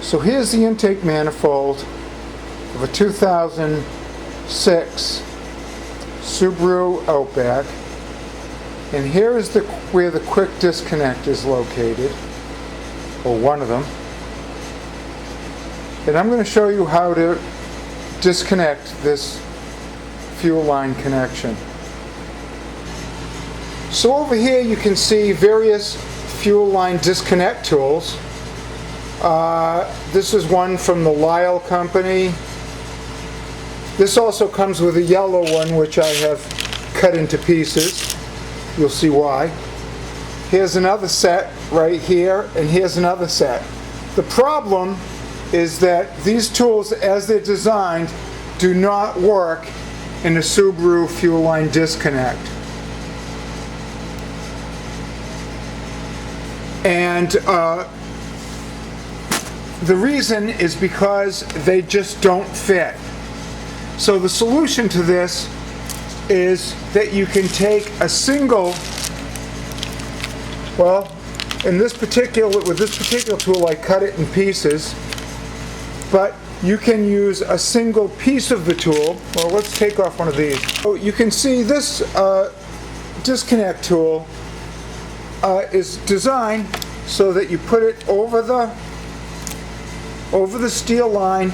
So here's the intake manifold of a 2006 Subaru Outback, and here is where the quick disconnect is located, or one of them. And I'm going to show you how to disconnect this fuel line connection. So over here you can see various fuel line disconnect tools. This is one from the Lyle company. This also comes with a yellow one, which I have cut into pieces. You'll see why. Here's another set right here, and here's another set. The problem is that these tools, as they're designed, do not work in a Subaru fuel line disconnect. And the reason is because they just don't fit. So the solution to this is that you can take a single, well, with this particular tool I cut it in pieces, but you can use a single piece of the tool. Well, let's take off one of these. So you can see this disconnect tool is designed so that you put it over the steel line,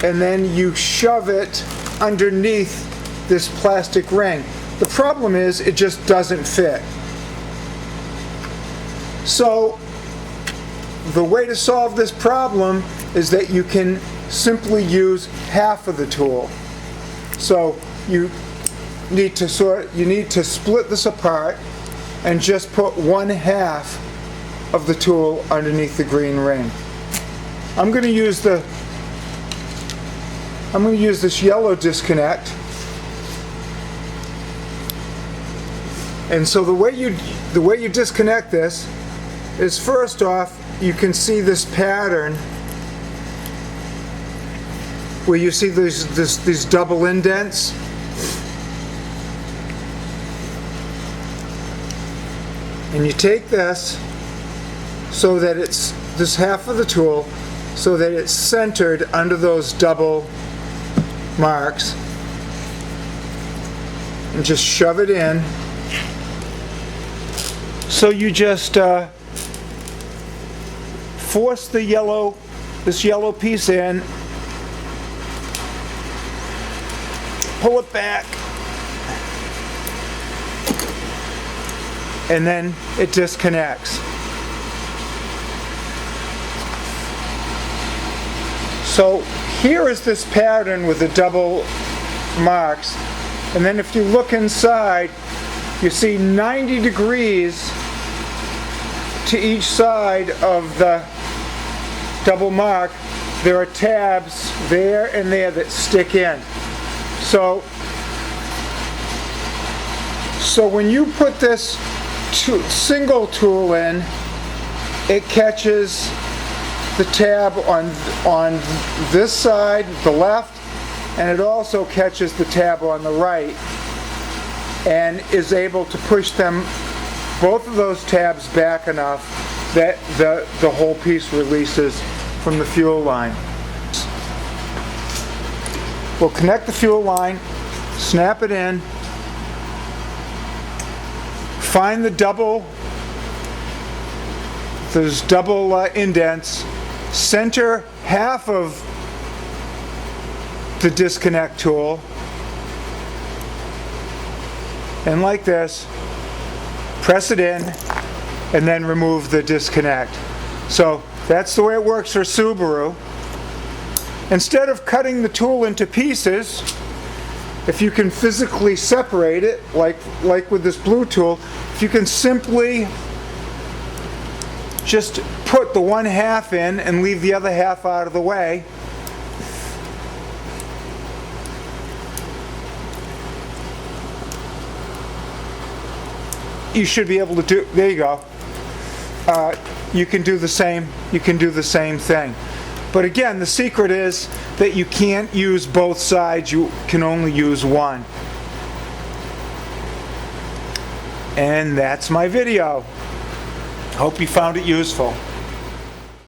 and then you shove it underneath this plastic ring. The problem is it just doesn't fit. So the way to solve this problem is that you can simply use half of the tool. So you need to split this apart and just put 1/2 of the tool underneath the green ring. I'm going to use this yellow disconnect. And so the way you disconnect this is, first off, you can see this pattern where you see these double indents. And you take this so that it's this half of the tool so that it's centered under those double marks, and just shove it in. So you just force this yellow piece in, pull it back, and then it disconnects. So here is this pattern with the double marks, and then if you look inside, you see 90 degrees to each side of the double mark. There are tabs there and there that stick in. So when you put this single tool in, it catches the tab on this side, the left, and it also catches the tab on the right, and is able to push both of those tabs back enough that the whole piece releases from the fuel line. We'll connect the fuel line, snap it in, find those double indents, center half of the disconnect tool, and like this, press it in, and then remove the disconnect. So that's the way it works for Subaru. Instead of cutting the tool into pieces, if you can physically separate it, like with this blue tool, if you can simply just put the 1/2 in and leave the other half out of the way, you should be able to do. There you go. You can do the same. You can do the same thing. But again, the secret is that you can't use both sides. You can only use one. And that's my video. Hope you found it useful.